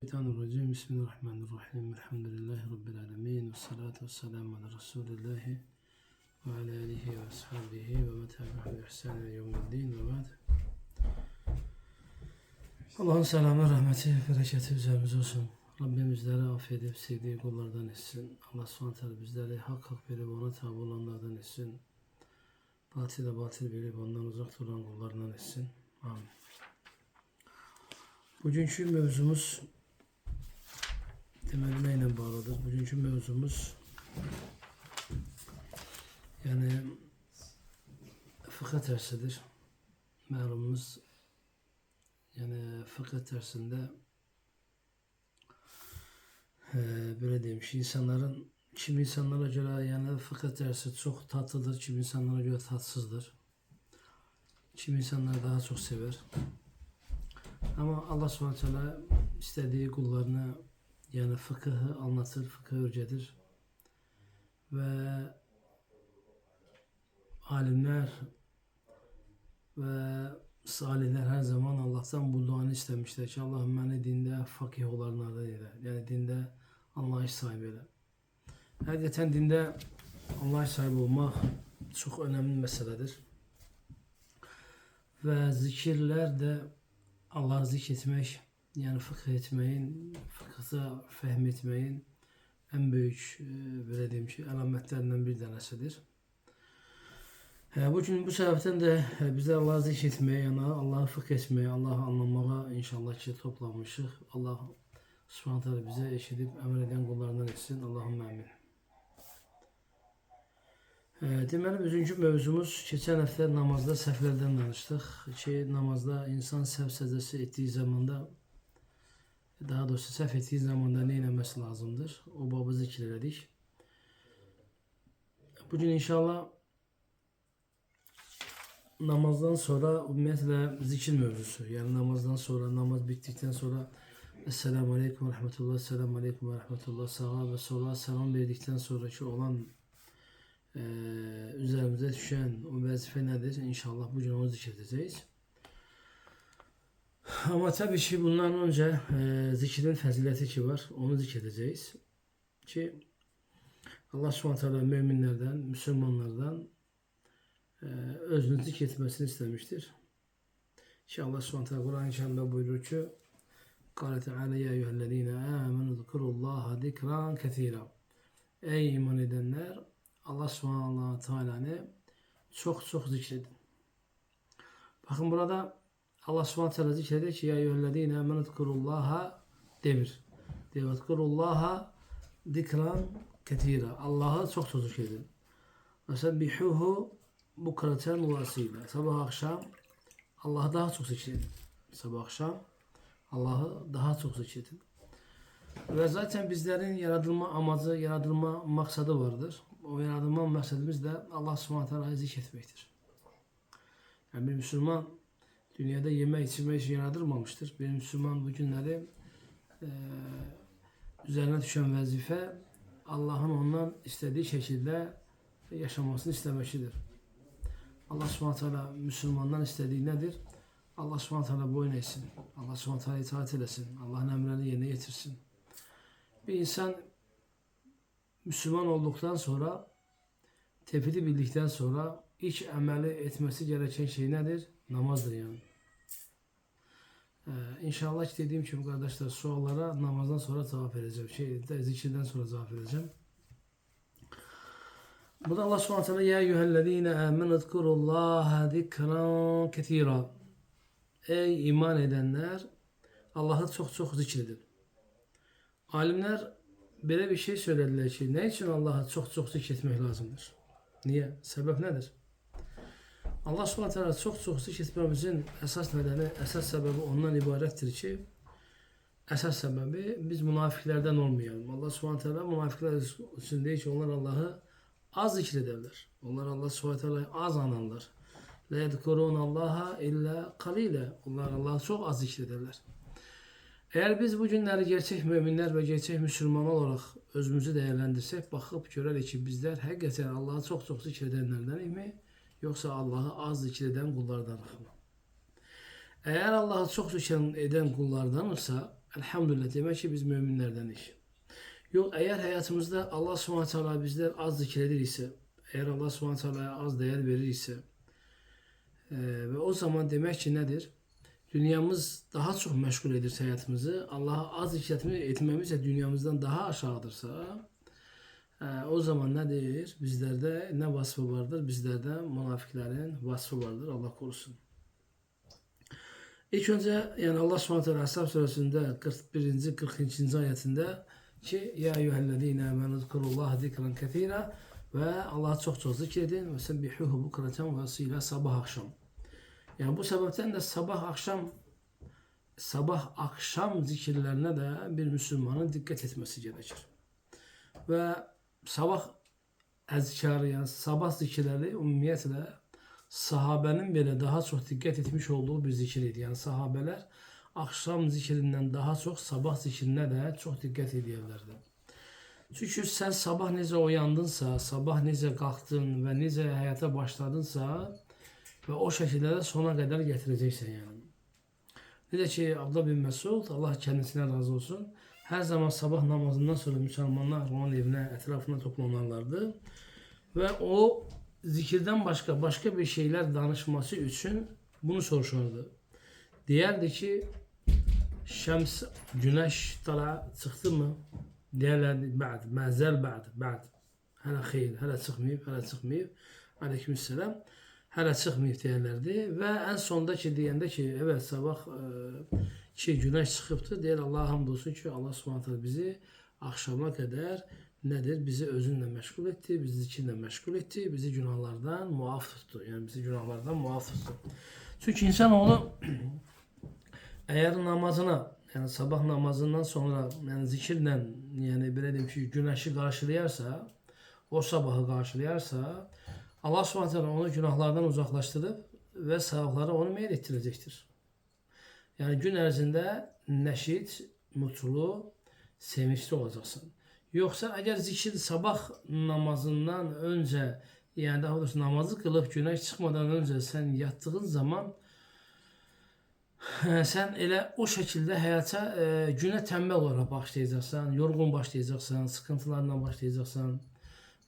Şeytanirracim. Bismillahirrahmanirrahim. Elhamdülillahi Rabbil alemin. Ve salatu ve selamu ala Resulillahi ve ala alihi ve ashabihi ve metabi'u bi ihsan ve yevmiddin ve ba'd. Allah'ın selamı, rahmeti, bereketi üzerimize olsun. Rabbim bizleri affedip sevdiği kullardan etsin. Allah subhanahu bizleri hak bilip ona tabi olanlardan etsin. Batıl bilip ondan uzak duran kullardan etsin. Amin. Bugünkü mevzumuz temeline bağlıdır. Bugünkü mevzumuz yani fıkıh dersidir. Malumunuz yani fıkıh dersinde böyle demiş kimi insanlara göre yani fıkıh dersi çok tatlıdır, kimi insanlara göre tatsızdır. Kimi insanlar daha çok sever. Ama Allah subhanahu istediği kullarına yani fıkıhı anlatır, fıkıh öğretir ve alimler ve salihler her zaman Allah'tan bu duanı istemişler ki Allah'ım beni dinde fakih olanlardan eyle. Yani dinde anlayış sahibi eyle. Hakikaten dinde anlayış sahibi olmak çok önemli meseledir. Ve zikirler de Allah'ı zikretmek, yani fıkıh etmeyin, fıkıhta fehmetmeyin en büyük böyle diyeyim ki alametlerinden bir tanesidir. Bu sebepten de bize Allah'ı zikretmeye, yani Allah'ı fıkh etmeye, Allah'ı anlamaya inşallah ki toplanmışız. Allah subhanahu teala bize eşitip emreden kullarından etsin. Allahümme amin. Deməli, üçüncü mövzumuz geçen hafta namazda səhvlərdən danıştık. Namazda insan səhv səcdəsi ettiği zamanda, daha doğrusu səhv ettiği zamanda ne eləməsi lazımdır? O babı zikr elədik. Bugün inşallah namazdan sonra ümumiyyətlə zikir mövzusu. Yani namazdan sonra, namaz bittikten sonra Esselamu Aleyküm ve Rahmetullah, Esselamu Aleyküm ve Rahmetullah, sağa ve sola selam verdikten sonraki olan üzerimize düşen o vazife nedir? İnşallah bugün onu zikredeceğiz. Ama tabii ki bundan önce zikrin fazileti ki var, onu zikredeceğiz. Ki Allah subhanahu müminlerden, Müslümanlardan özünü zikretmesini istemiştir. Ki Allah subhanahu Kur'an-ı Kerim'de buyurur ki قال تعالى يا أيها الذين آمنوا اذكروا الله ذكرا كثيرا. Ey iman edenler, Allah subhanahu teala'nı çok zikredin. Bakın burada Allah subhanahu teala zikrediyor ki ya eyyühellezine amenu zkurullaha demir. Diyor zkurullaha zikran ketira. Allah'ı çok zikredin. Ve sebbihuhu bukraten ve asila. Sabah akşam Allah'ı daha çok zikredin. Sabah akşam Allah'ı daha çok zikredin. Ve zaten bizlerin yaratılma amacı, yaratılma maksadı vardır. O yaratılma maksadımız da Allah subhanahu teala'yı zikretmektir. Yani bir Müslüman dünyada yeme içme için yaratılmamıştır. Bir Müslüman bu günleri üzerine düşen vazife Allah'ın ondan istediği şekilde yaşamasını istemesidir. Allah subhanahu teala Müslümandan istediği nedir? Allah subhanahu teala boyun eğsin. Allah subhanahu teala itaat etsin. Allah'ın emrini yerine getirsin. Bir insan Müslüman olduktan sonra, tevhidi bildikten sonra ilk ameli etmesi gereken şey nedir? Namazdır yani. İnşallah dediğim gibi kardeşler sorulara namazdan sonra cevap vereceğim. Zikirden sonra cevap vereceğim. Burada Allah subhanahu teala ya eyyühellezine amenu zkurullaha zikran ketira. Ey iman edenler, Allah'ı çok zikredin. Alimler böyle bir şey söylediler ki ne için Allah'ı çok zikretmek lazımdır? Niye? Sebep nedir? Allah subhanahu teala çok zikretmemizin esas nedeni, esas sebebi ondan ibarettir ki esas sebebi biz münafıklardan olmayalım. Allah subhanahu teala münafıklar için değil ki onlar Allah'ı az zikrederler. Onlar Allah subhanahu teala'yı az anarlar. La yedkurun Allah'a illa kalile. Onlar Allah'ı çok az zikrederler. Eğer biz bu günləri gerçek müminler ve gerçek Müslüman olarak özümüzü değerlendirsek, bakıp görerek ki bizler hakikaten Allah'ı çok zikredenlerden mi, yoksa Allah'ı az zikreden kullardan mı? Eğer Allah'ı çok zikreden kullardansa, elhamdülillah demek ki biz müminlerdenik. Yok, eğer hayatımızda Allah subhanahu teala bizler az zikredir ise, eğer Allah subhanahu teala'ya az değer verir ise ve o zaman demek ki nedir? Dünyamız daha çok meşgul edirse hayatımızı, Allah'a az etmemiz de dünyamızdan daha aşağıdırsa, o zaman nedir? Bizlerde ne vasfı vardır? Bizlerde münafıkların vasfı vardır. Allah korusun. İlk önce yani Allah subhanahu teala Ashab suresinde 41. 42. ayetinde ki ya eyyühellezine amenu zkurullaha zikran kethira ve Allah'ı çok çok zikredin ve sebbihuhu bukreten ve asila sabah akşam. Yani bu sebepten de sabah akşam zikirlerine de bir Müslümanın dikkat etmesi gerekir. Ve sabah ezkarı yani sabah zikirleri umumiyetle sahabenin bile daha çok dikkat etmiş olduğu bir zikiriydi. Yani sahabeler akşam zikirinden daha çok sabah zikrine de çok dikkat ediyorlardı. Çünkü sen sabah nece uyandınsa, sabah nece kalktın ve nece hayata başladınsa ve o şekilde de sona kadar getireceksin yani. Bir de ki Abdullah bin Mesud, Allah kendisine razı olsun, her zaman sabah namazından sonra Müslümanlar onun evine, etrafına toplanırlardı. Ve o zikirden başka bir şeyler danışması için bunu soruşurdu. Diğerdi ki şems, güneş tala çıktı mı? Diğerlerdi ba'd, mazel ba'd. Hala hayır, hala çıkmayıp. Aleykümselam. Hala çıkmayıp diğerlerdi. Ve en sondaki diyende ki evet sabah güneş çıkıptı. Diğer Allah'a hamdolsun ki Allah subhanahu teala bizi akşama kadar nedir? Bizi özünle meşgul etti, bizi zikirle meşgul etti, bizi günahlardan muaf tuttu. Yani bizi günahlardan muaf tuttu. Çünkü insanoğlu eğer namazına yani sabah namazından sonra yani zikirle yani böyle diyeyim ki güneşi karşılayarsa, o sabahı karşılayarsa Allah subhanahu teala onu günahlardan uzaklaştırıp ve sevapları onu meylettirecektir. Yani gün ərzində nəşid, mutlu, sevinçli olacaksın. Yoksa eğer zikir sabah namazından önce yani daha doğrusu namazı kılıp güneş çıkmadan önce sen yattığın zaman sen elə o şekilde hayata güne tembel olarak başlayacaksan, yorgun başlayacaksan, sıkıntılarla başlayacaksan,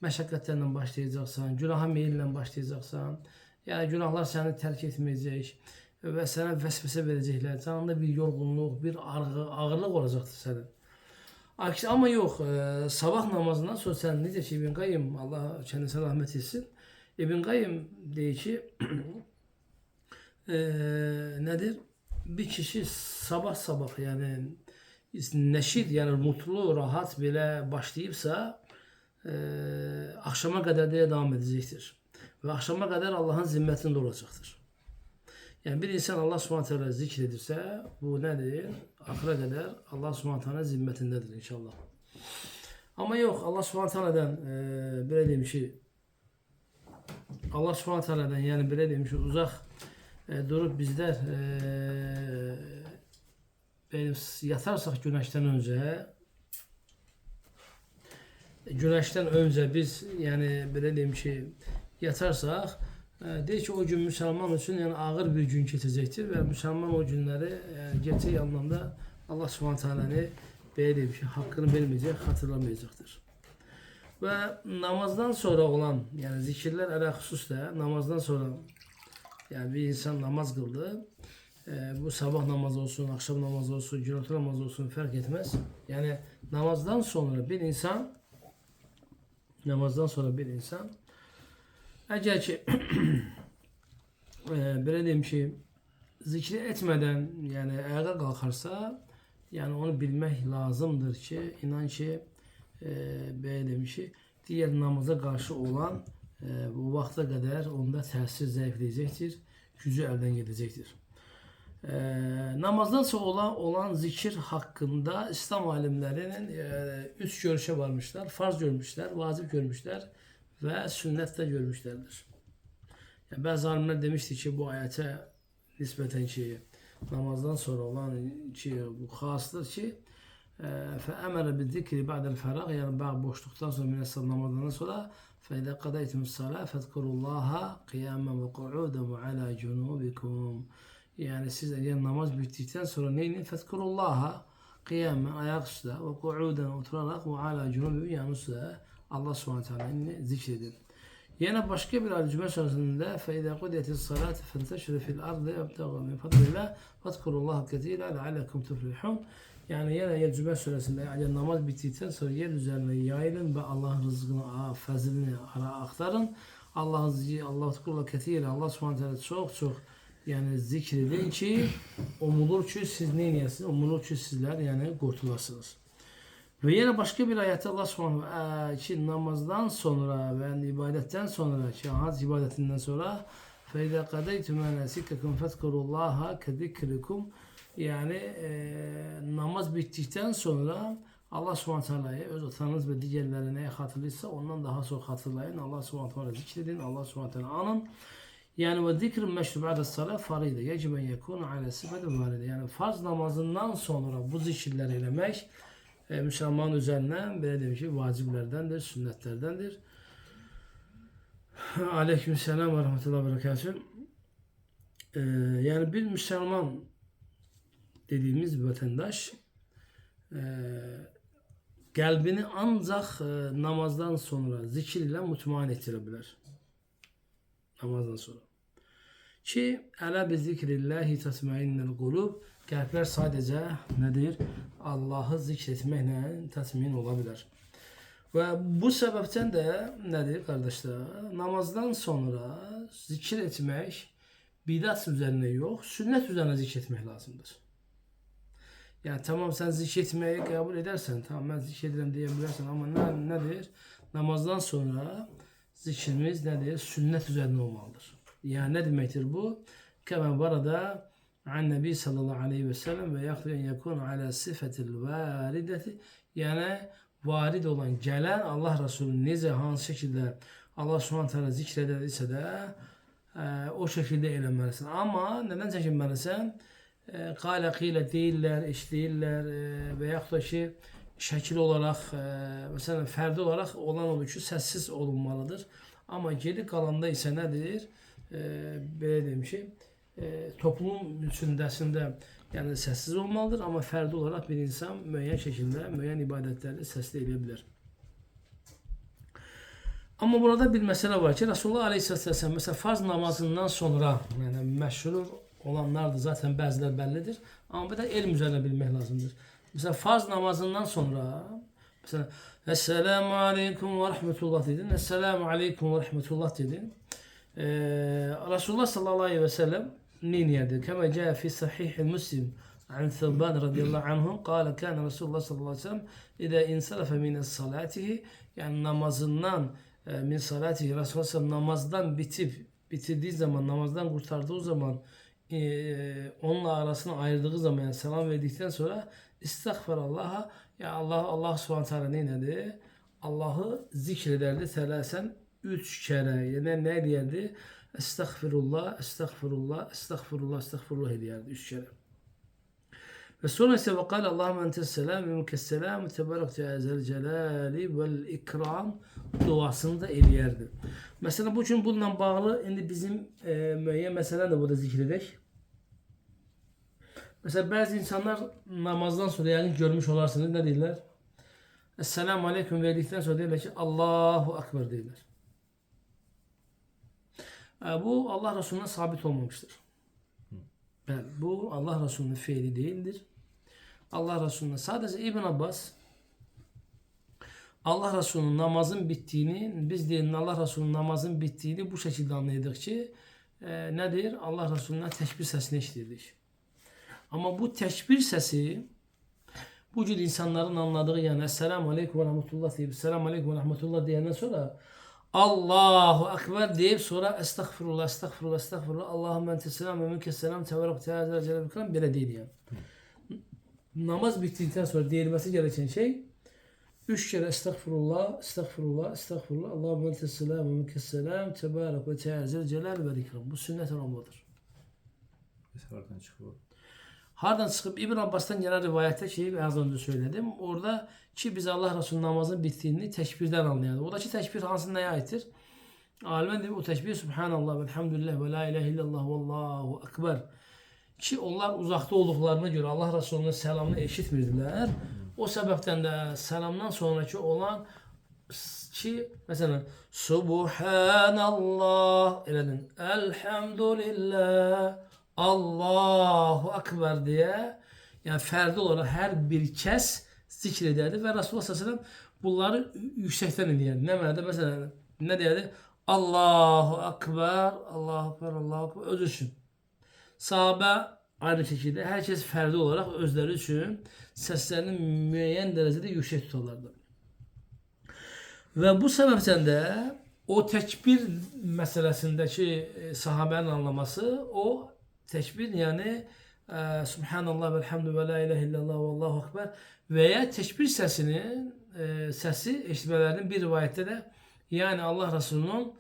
məşəqqətlərlə başlayacaksan, günaha meyillə başlayacaksan, yani günahlar seni terk etmeyecek ve sana vesvese verecekler. Canında bir yorgunluk, bir ağırlık olacaktır senin. Aksi ama yok. Sabah namazından sonra sen necə ki İbn Qayyim Allah kendisine rahmet etsin. İbn Qayyim deyir ki nedir? Bir kişi sabah yani neşid yani mutlu, rahat bile başlayıpsa akşama kadar diye devam edecektir. Ve akşama kadar Allah'ın zimmetinde olacaktır. Yani bir insan Allah subhanahu teala zikredirse bu nedir? Ahire kadar Allah subhanahu teala zimmetindedir inşallah. Ama yok Allah subhanahu teala'dan böyle diyeyim şey Allah subhanahu teala'dan yani böyle diyeyim şey uzak durup bizler yatarsak güneşten önce biz yani böyle diyeyim şey yatarsak deyir ki o gün Müslüman için yani ağır bir gün geçecektir ve Müslüman o günleri gerçek anlamda Allah subhanahu teala'nı böyle bir şey hakkını vermeyecek, hatırlamayacaktır. Ve namazdan sonra olan yani zikirler alakhususla namazdan sonra yani bir insan namaz kıldı. Bu sabah namazı olsun, akşam namazı olsun, gündüz namazı olsun fark etmez. Yani namazdan sonra bir insan eğer ki böyle diyeyim şey zikri etmeden yani ayağa kalkarsa yani onu bilmek lazımdır ki inan ki böyle diyeyim şey diğer namaza karşı olan bu vakte kadar onda tesir zayıflayacakdır, gücü elden gidecektir. Namazdan sonra olan zikir hakkında İslam alimlerinin üç görüşe varmışlar. Farz görmüşler, vacip görmüşler ve sünnette görmüşlerdir. Yani bazı alimler demişti ki bu ayete nispeten ki namazdan sonra olan ki bu khastır ki فَاَمَرَ بِالذِّكْرِ بَعْدَ الْفَرَاغِ yani boşluktan sonra minasal namazdan sonra فَاِذَا قَدَيْتُمُ الصَّلَاةِ فَاذْكُرُوا اللّٰهَ قِيَامًا وَقُعُودًا وَعَلَى جُنُوبِكُمْ yani siz eğer namaz bittikten sonra neyini? فَاذْكُرُوا اللّٰهَ kıyamen ayaküstü ve kuuden oturarak ve ala cunubi yanüstü Allah subhanahu teala'nı zikredin. Yine başka bir ayet-i sonrasında فَاِذَا قُدِيَتِ الصَّلَاةِ فَانْتَشِرُوا فِي الْأَرْضِ وَابْتَغُوا مِنْ فَضْلِ اللّٰهِ وَاذْكُرُوا اللّٰهَ كَثِيرًا لَعَلَّكُمْ تُفْلِحُونَ. Yani yine Cüme suresinde yani namaz bittikten sonra yer üzerine yayılın ve Allah'ın rızkını, fazilini aktarın. Allah'ı ketiyle Allah subhanahu teala çok yani zikredin ki umulur ki siz ne yiyesiniz? Umulur ki sizler yani kurtulasınız. Ve yine başka bir ayette Allah subhanahu ki namazdan sonra ve yani ibadetten sonra ki hac ibadetinden sonra فَاِذَا قَدَيْتُمْ مَنَاسِكَكُمْ فَاذْكُرُوا اللّٰهَ كَذِكْرِكُمْ. Yani namaz bittikten sonra Allah subhanahu teala'yı öz atanız ve diğerlerine neye hatırlıysa ondan daha çok hatırlayın. Allah subhanahu teala zikredin. Allah subhanahu teala anın. Yani ve zikrin meşru ba'de salat faride. Yeciben yekunu ala sıfati varide. Yani farz namazından sonra bu zikirleri eylemek Müslüman üzerine böyle demiş ki vaciplerdendir, sünnetlerdendir. Aleykümselam ve rahmetullahi ve berekatuhu. Yani bir Müslüman dediğimiz bir vatandaş kalbini ancak namazdan sonra zikir ile mutmain ettirebilir. Namazdan sonra. Ki ala bi zikrillahi tatmainnel kulub. Kalpler sadece nedir? Allah'ı zikretmekle tatmin olabilir. Ve bu sebepten de nedir kardeşler? Namazdan sonra zikir etmek bidat üzerine yok, sünnet üzerine zikretmek lazımdır. Yani tamam sen zikretmeyi kabul edersen, tamam ben zikrederim diyebilirsin ama nedir? Namazdan sonra zikrimiz nedir? Sünnet üzerine olmalıdır. Yani ne demektir bu? Kema barada an Nebi sallallahu aleyhi ve sellem ve yaklı en yekun ala sıfetil varideti. Yani varid olan, gelen Allah Resulü nece hangi şekilde Allah subhanahu teala zikredilirse de o şekilde eylemelisin. Ama neden çekinmelisin? Kâle kîle değiller, iş değiller veya da ki şekil olarak mesela ferdi olarak olan olur ki sessiz olunmalıdır. Ama geri kalanda ise nedir? Böyle demiş toplum içindesinde yani sessiz olmalıdır ama ferdi olarak bir insan müeyyen şekilde müeyyen ibadetleri sesli edebilir. Ama burada bir mesele var ki Resulullah Aleyhisselatü Vesselam mesela farz namazından sonra yani meşhur olanlar da zaten bazıları bellidir. Ama bir de elm üzerine bilmek lazımdır. Mesela farz namazından sonra mesela Esselamu Aleyküm ve Rahmetullah dedin. Esselamu Aleyküm ve Rahmetullah dedin. Resulullah sallallahu aleyhi ve sellem niyedi. Kema caa fi sahih Müslim عن ثوبان رضي الله عنه قال كان رسول الله صلى الله عليه وسلم إذا انصرف من صلاته yani namazından min salatihi Resulullah namazdan bitirdiği zaman namazdan kurtardığı zaman onunla arasını ayırdığı zaman yani selam verdikten sonra istagfirallah'a ya Allah subhanahu teala ne dedi? Allah'ı zikrederdi telasen 3 kere yani ne diyerdi? Estağfirullah, estağfirullah, estağfirullah, estağfirullah diyerdi 3 kere. Ve sonra ise ve kâle Allahümme entes selam ve mükesselam tebarekte ezel celali vel ikram duasını da eliyerdi. Mesela bu için bununla bağlı şimdi bizim müeyyen mesele de burada zikredek. Mesela bazı insanlar namazdan sonra yani görmüş olarsınız ne derler? Esselamu Aleyküm verdikten sonra derler ki Allahu Ekber derler. Bu Allah Resulü'ne sabit olmamıştır. Yani bu Allah Resulü'nün fiili değildir. Allah Resulü'ne sadece İbn Abbas Allah Resulü'nün namazın bittiğini biz diyelim Allah Resulü'nün namazın bittiğini bu şekilde anlayadık ki nedir? Allah Resulü'ne tekbir sesini işledik. Ama bu tekbir sesi bu cür insanların anladığı yani Esselamu Aleyküm ve Rahmetullah deyip Esselamu Aleyküm ve Rahmetullah diyenden sonra Allahu Ekber deyip sonra Estağfirullah, Estağfirullah, Estağfirullah Allahümme entesselam ve mülkesselam tebarek teala celal ikram böyle değil yani. Namaz bittikten sonra diyilmesi gereken şey 3 kere Estağfirullah, Estağfirullah, Estağfirullah Allahümme entesselam ve mülkesselam tebarek ve teala celal ve ikram. Bu sünnet olmalıdır. Hardan çıkıyor. Hardan çıkıp İbn Abbas'tan gelen rivayette şeyi az önce söyledim. Orada ki biz Allah Resulü namazın bittiğini tekbirden anlayalım. Oradaki tekbir hangisine aittir? Alimler diyor o tekbir Subhanallah ve elhamdülillah ve la ilahe illallah ve allahu ekber. ki onlar uzakta olduklarına göre Allah Resulü'nün selamını eşitmirdiler. O sebepten de selamdan sonraki olan ki mesela Subhanallah eledin, Elhamdülillah, Allahu Ekber diye yani ferdi olarak her bir kez zikrederdi ve Resulullah sallallahu aleyhi ve sellem bunları yüksekten ediyordu. Ne derdi? Mesela ne derdi? Allahu Ekber, Allahu Ekber, Allahu Ekber özü için. Sahabe aynı şekilde herkes ferdi olarak özleri için seslerini müeyyen derecede yüksek tutarlardı. Ve bu sebepten de o tekbir meselesindeki sahabenin anlaması o tekbir yani Subhanallah ve elhamdü ve la ilahe illallah ve allahu ekber veya tekbir sesinin sesi eşitmelerinin bir rivayette de yani Allah Resulü'nün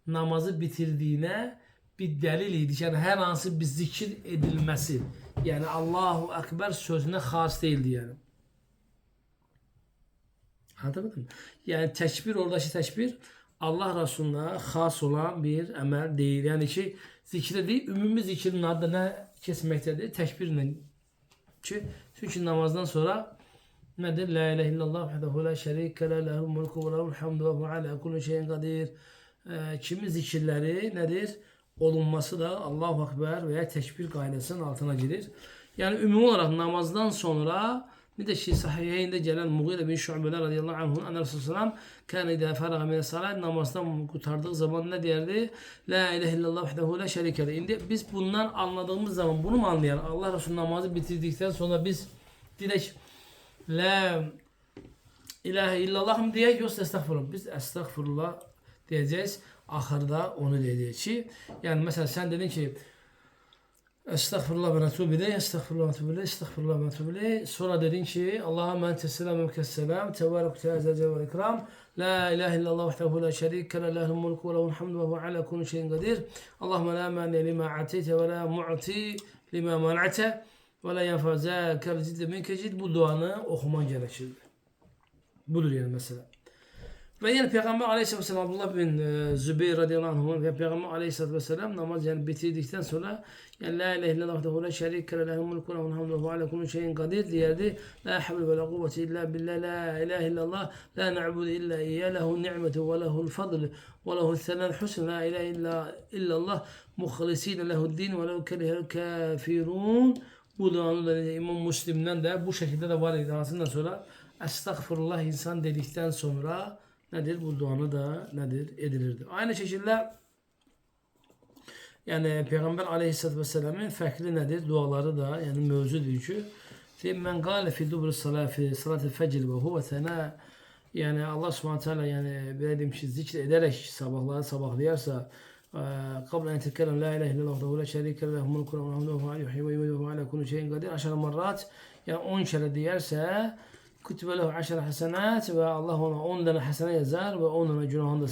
namazı bitirdiğine bir delil idi. Yani her hansı bir zikir edilmesi yani Allahu Ekber sözüne has değildi yani. Anladın mı? Yani tekbir oradaki tekbir Allah Resulü'ne has olan bir emel değil. Yani ki zikir değil, ümumi zikrin adı ne kesmektedir? Tekbirle. Çünkü namazdan sonra nedir? La ilahe illallah vahdehu la şerike le lehul mulku ve lehul hamdu ve hu ala kulli şeyin kadir. Kimi zikirleri nedir? Olunması da Allahu Ekber veya tekbir gailesinin altına girir. Yani ümumi olarak namazdan sonra bir de sahihinde gelen Mughire bin Şu'be radıyallahu anh'un anne Resulü sallam kâne idâ feraga mine salat namazdan kurtardığı zaman ne derdi? La ilahe illallah vahdehu la şerike le. Şimdi biz bundan anladığımız zaman bunu mu anlayalım? Allah Resulü namazı bitirdikten sonra biz direkt la ilahe illallah mı diye yoksa estağfurullah. Biz estağfurullah diyeceğiz. Ahırda onu diyeceğiz. Yani mesela sen dedin ki Estağfurullah ve etûbü ileyh, estağfurullah ve etûbü ileyh, estağfurullah ve etûbü ileyh. Sonra dedin ki Allahümme entes selam ve kesselam, tebarek teazze ve ikram. La ilahe illallah vahdehu la şerike le lehul mulku ve lehul hamdu ve hu ala kulli şeyin kadir. Allahümme la mani lima ateyte ve la mu'ti lima man'ate ve la yenfa zâkel cidde minke cid. Bu duanı okuman gerekir. Budur yani mesela. Ve yani Peygamber Aleyhisselatü Vesselam Abdullah bin Zübeyir radıyallahu anh ve Peygamber Aleyhisselatü Vesselam namaz yani bitirdikten sonra yani la ilahe illallah vahdehu la şerike le lehul mulku ve lehul hamdu ve hu ala kulli şeyin kadir diyerdi. La havle ve la kuvvete illa billah la ilahe illallah la na'budu illa iyyah lehu ni'metu ve lehu'l fadl ve lehu'l sena'l husn la ilahe illallah muhlisine lehu'd-din ve lev kerihel kafirun. Bu duanı da İmam Müslim'den de bu şekilde de var iddiasından sonra estağfurullah insan dedikten sonra nedir? Bu duanı da nedir? Edilirdi. Aynı şekilde yani Peygamber Aleyhisselatü Vesselam'ın farklı nedir? Duaları da yani mevzudur ki men gâle fi dubur salat-ı fecr ve huve sena yani Allah subhanahu teala yani bildiğim şey zikir ederek sabahları sabahlayarsa قبل أن يتكلم لا إله إلا الله ولا شريك له ملك وله الحمد وهو يحيي ويميت وهو على كل شيء قدير 10 مرات yani 10 kere diyerse kütübe lehu 10 hasenat ve Allah ona 10 tane hasene yazar ve 10 tane günahını da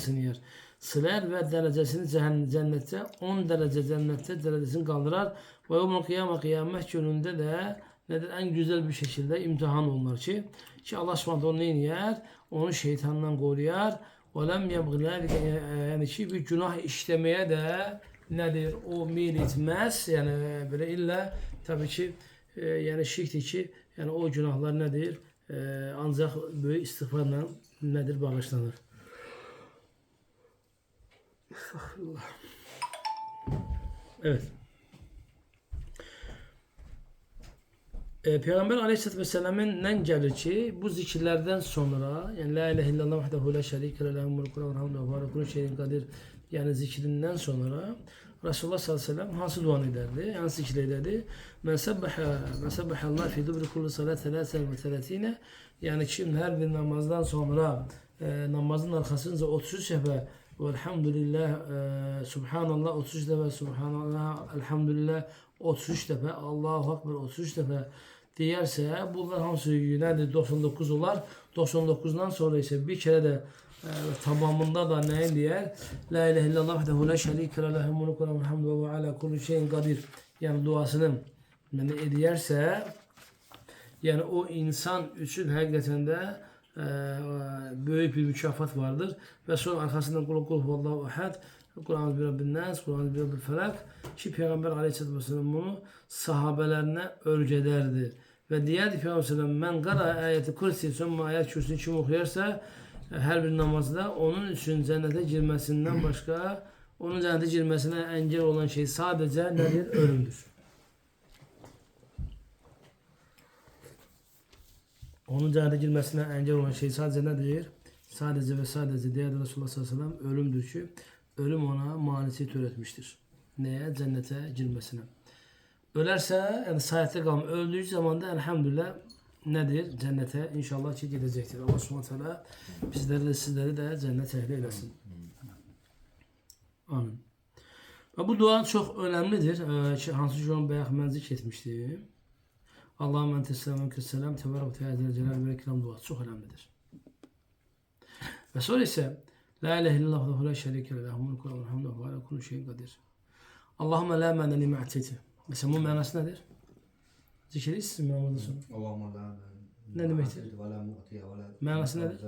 siler ve derecesini cennette 10 derece cennette derecesini kaldırar ve yevmel kıyamet gününde de nedir en güzel bir şekilde imtihan olunur ki Allah subhanahu onu neyin yer? Onu şeytandan koruyar. Ve lem yebgî yani ki bir günah işlemeye de nedir? O meyil etmez. Yani böyle illa tabii ki yani şirkti ki yani o günahlar nedir? Ancak böyle istiğfarla nedir? Bağışlanır. Estağfurullah. Evet. Peygamber Aleyhisselatü Vesselam'ın gelir ki bu zikirlerden sonra yani la ilahe illallah vahdehu la şerike le lehul mulku ve lehul hamdu ve hu ala kulli şeyin kadir yani zikrinden sonra Resulullah sallallahu aleyhi ve sellem hansı duanı ederdi? Yani zikir ederdi. Men sebbaha Allah fi dubri kulli salat 33 yani şimdi her bir namazdan sonra namazın arkasınca 33 sefer velhamdülillah subhanallah 33 defa subhanallah elhamdülillah 33 defa Allahu Ekber 33 defa diyerse bunlar hamısı nedir? 99 olar. 99'dan sonra ise bir kere de tamamında da ne diyer? La ilahe illallah vahdehu la şerike le lehul mulku ve lehul hamdu ve hu ala kulli şeyin kadir. Yani duasını yani ediyerse yani o insan için hakikaten de büyük bir mükafat vardır. Ve sonra arkasından kul huvallahu ehad Kur'an-ı Birabbin Nas, Kur'an-ı Birabbin Felak ki Peygamber Aleyhisselatü Vesselam bunu sahabelerine öğrederdi. Ve diğer Peygamber Aleyhisselam men gara ayeti kursi sonra ayet kürsünü kim okuyarsa her bir namazda onun için cennete girmesinden başka onun cennete girmesine engel olan şey sadece nedir? Ölümdür. Onun cennete girmesine engel olan şey sadece nedir? Sadece ve sadece diğer Resulullah sallallahu aleyhi ve sellem ölümdür ki ölüm ona manisiyet öğretmiştir. Neye? Cennete girmesine. Ölerse yani saate kalmıyor. Öldüğü zaman da elhamdülillah nedir? Cennete inşallah ki gidecektir. Allah subhanahu teala bizleri de sizleri de cennet ehli eylesin. Amin. Ve bu dua çok önemlidir. Hansı John Beyaz menzik etmişti. Allah'ım ente selamun kesselam tebarek ve teala celal ve ikram duası çok önemlidir. Ve sonra ise la ilahe illallah ve la şerike lehu mulku ve hamdu ve ala kulli şeyin kadir. Allahümme la mâne li ma'teti. Mesela bu manası nedir? Zikri siz mi anladınız? Ne demektir? Manası nedir?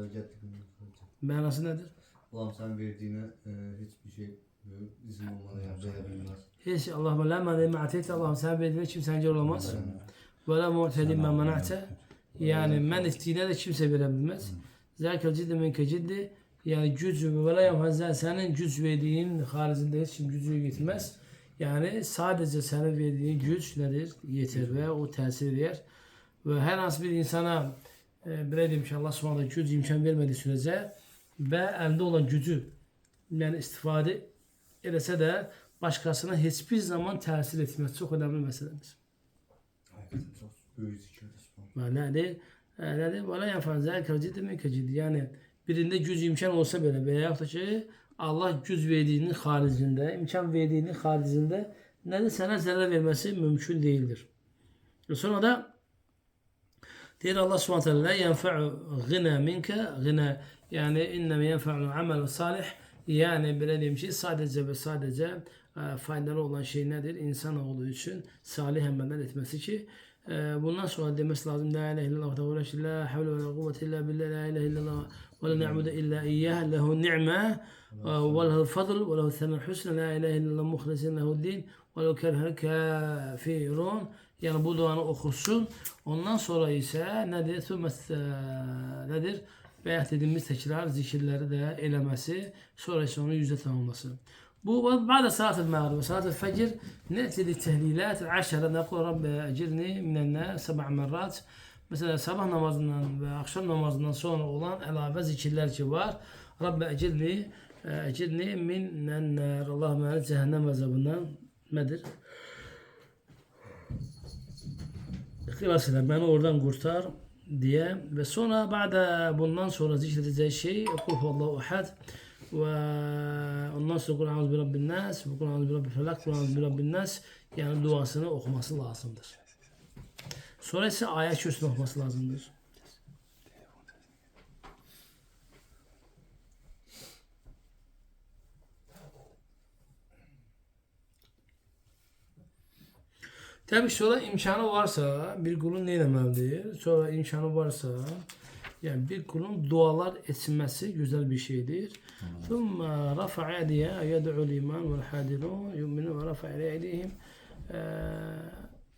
Manası nedir? Allah'ım sen verdiğine hiçbir şey izin olmadan yapabilmez. Hiç Allahümme la mâne li ma'teti. Allah'ım sen verdiğine kimse engel olamaz. Ve la mu'tedi men mena'te. Yani men ettiğine de kimse verebilmez. Zâkel ciddi minke ciddi. Yani gücü ve la yapazza senin güç verdiğin haricinde hiç kim gücü getirmez. Yani sadece senin verdiğin güç nedir? Yeter ve o tesir eder. Ve her nasıl bir insana bileyim ki Allah subhanahu güç imkan vermediği sürece ve elde olan gücü yani istifade etse de başkasına hiçbir zaman tesir etmez. Çok önemli meseledir. Ve nedir? Nedir? Ve la yapazza ciddi minke ciddi. Yani birinde güç imkan olsa bile veya ki Allah güç verdiğinin haricinde, imkan verdiğinin haricinde nedir sana zarar vermesi mümkün değildir. Ve sonra da diğer Allah subhanahu teala la yenfa'u gina minke gina yani inneme yenfa'u amel salih yani bildiğim şey sadece ve sadece faydalı olan şey nedir? İnsanoğlu için salih ameller etmesi ki bundan sonra demesi lazım la ilahe illallah ve la havle ve la kuvvete illa billah la ilahe illallah ve la na'budu illa iyyah lehu ni'me ve lehu fadl ve lehu semen husn la ilahe illallah muhlisin lehu din ve lehu kerhel kafirun yani bu duanı okursun. Ondan sonra ise nedir? Nedir? Beyat dediğimiz tekrar zikirleri de elemesi sonra ise onu yüzde tamamlaması. Bu بعد صلاة المغرب وصلاة الفجر نأتي للتهليلات العشرة نقول رب أجرني من النار 7 مرات. Mesela sabah namazından ve akşam namazından sonra olan elave zikirler ki var. Rabbi ecirni minnen Allahümme cehennem azabından nedir? İhlas ile beni oradan kurtar diye ve sonra bundan sonra zikredeceği şey Kulhuvallahu ahad ve ondan sonra Kul a'udhu bi rabbin nas ve Kul a'udhu bi rabbil felak Kul a'udhu bi rabbin nas yani duasını okuması lazımdır. Sonra ise ayet kürsüsünü okuması lazımdır. Tabi sonra imkanı varsa bir kulun ne demelidir? Sonra imkanı varsa yani bir kulun dualar etmesi güzel bir şeydir. ثم رفع يديه يدعو الإمام والحاضرون يؤمنون ورفع أيديهم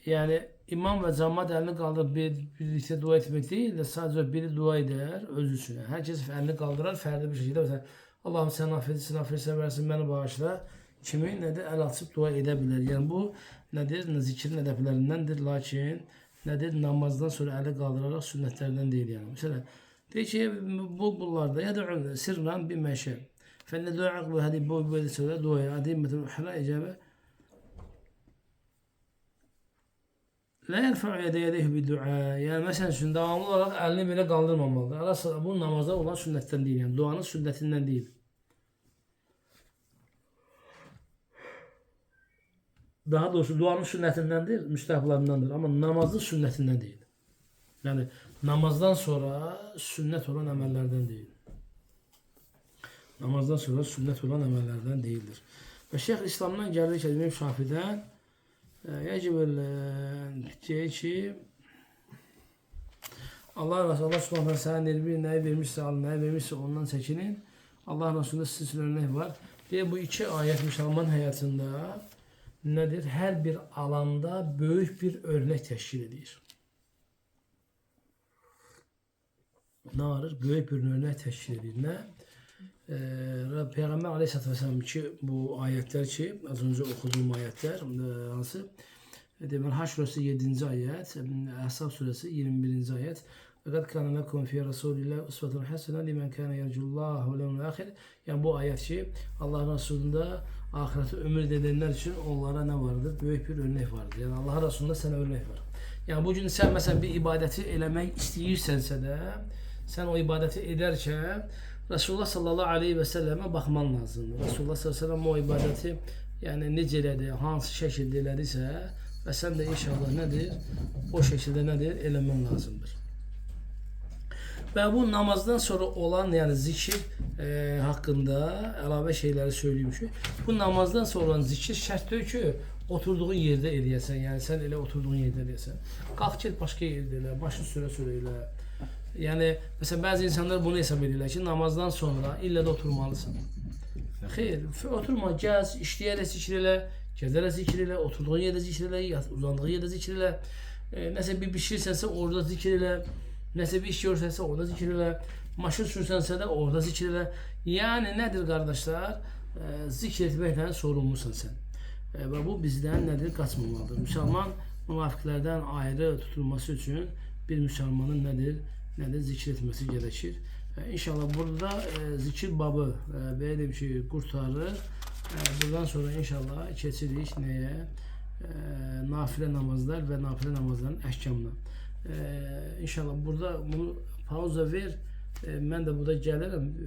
yani imam ve cemaat elini kaldırıp birlikte dua etmek değil de sadece biri dua eder özüsüne. Herkes elini kaldırar ferdi bir şekilde. Mesela Allah'ım sen affet seversin beni bağışla. Kimi nedir? El açıp dua edebilir. Yani bu nedir? Zikrin edeplerindendir. Lakin nedir? Namazdan sonra eli kaldırarak sünnetlerden değil yani. Mesela diyor ki bunlarda ya da sırran bir meşe. Fenne dua'k bu hadi bu böyle söyle duaya adimetul uhra icabe. La yerfa'u yedeyhi bi dua. Yani mesela şimdi devamlı olarak elini bile kaldırmamalıdır. Arası bu namazda olan sünnetten değil yani. Duanın sünnetinden değil. Daha doğrusu duanın sünnetindendir, müstehaplarındandır ama namazın sünnetinden değil. Yani namazdan sonra sünnet olan amellerden değil. Namazdan sonra sünnet olan amellerden değildir. Ve Şeyh İslam'dan geldiği ki İmam Şafii'den diye ki Allah subhanahu wa ta'ala sana bir neyi vermişse alın, neyi vermişse ondan çekinin. Allah Resulü'nde sizin örnek var. Diye bu iki ayet Müslüman hayatında nedir? Her bir alanda büyük bir örnek teşkil ediyor. Ne var? Büyük bir örnek teşkil ediyor. Ne? Peygamber Aleyhisselatü Vesselam ki bu ayetler ki az önce okuduğum ayetler nasıl? Demek Haş suresi 7. ayet, Ahzab suresi 21. ayet. Fakat kana lekum fi Resulillah usvetun hasene limen kana yercullah ve levmel ahir. Yani bu ayet ki Allah Resulü'nde ahirete ümit edenler için onlara ne vardır? Büyük bir örnek vardır. Yani Allah Resulü'nde sana örnek var. Yani bugün sen mesela bir ibadeti elemek istiyorsansa da sen o ibadeti ederken Resulullah sallallahu aleyhi ve selleme bakman lazım. Resulullah sallallahu aleyhi ve sellem o ibadeti yani neceledi, hansı şekilde elediyse ve sen de inşallah nedir? O şekilde nedir? Elemen lazımdır. Ve bu namazdan sonra olan yani zikir hakkında elave şeyleri söyleyeyim şu. Bu namazdan sonra olan zikir şart değil ki oturduğun yerde eləyəsən. Yani sen ele oturduğun yerde eləyəsən. Qalx get başka yerde elə, başı süre elə. Yani mesela bazı insanlar bunu hesap ediyorlar ki namazdan sonra illa da oturmalısın. Hayır, oturma, gez, işleyerek zikir elə, gezerek zikir elə, oturduğun yerde zikir elə, uzandığın yerde zikir elə. Nəsə bir pişirsənsə orada zikir elə, nəsə bir iş görürsense orada zikir elə, maşın sürsense de orada zikir elə. Yani nedir kardeşler? Zikir etmekten sorumlusun sen. Ve bu bizden nedir? Kaçmamalıdır. Müslüman münafıklardan ayrı tutulması için bir Müslümanın nedir? Zikir etmesi gerekir. İnşallah burada zikir babı böyle bir şey kurtarır. Buradan sonra inşallah keçirik neye? Nafile namazlar ve nafile namazların ehkamına. İnşallah burada bunu pauza ver. Ben de burada gelirim.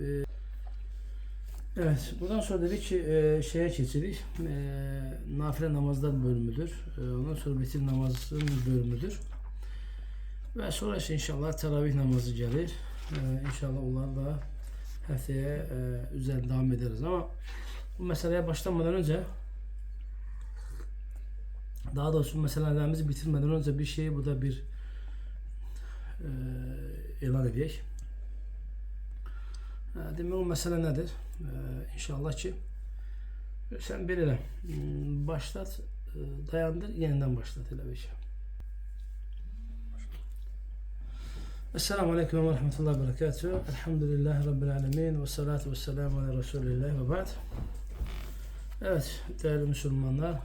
Evet, buradan sonra dedik ki şeye geçirik. Nafile namazlar bölümüdür. Ondan sonra bitir namazının bölümüdür. Ve sonra inşallah teravih namazı gelir. İnşallah onlar da haftaya üzerinde devam ederiz. Ama bu meseleye başlamadan önce daha doğrusu meselelerimizi bitirmeden önce bir şeyi burada bir elan edeyim. Demek o mesele nedir? İnşallah ki sen belirle. Başlat, dayandır, yeniden başlat. Öyle bir şey. Esselamu Aleyküm ve Rahmetullahi ve Berekatuhu. Elhamdülillahi Rabbil Alemin ve salatu ve selamu ala Resulillah ve ba'd. Evet, değerli Müslümanlar.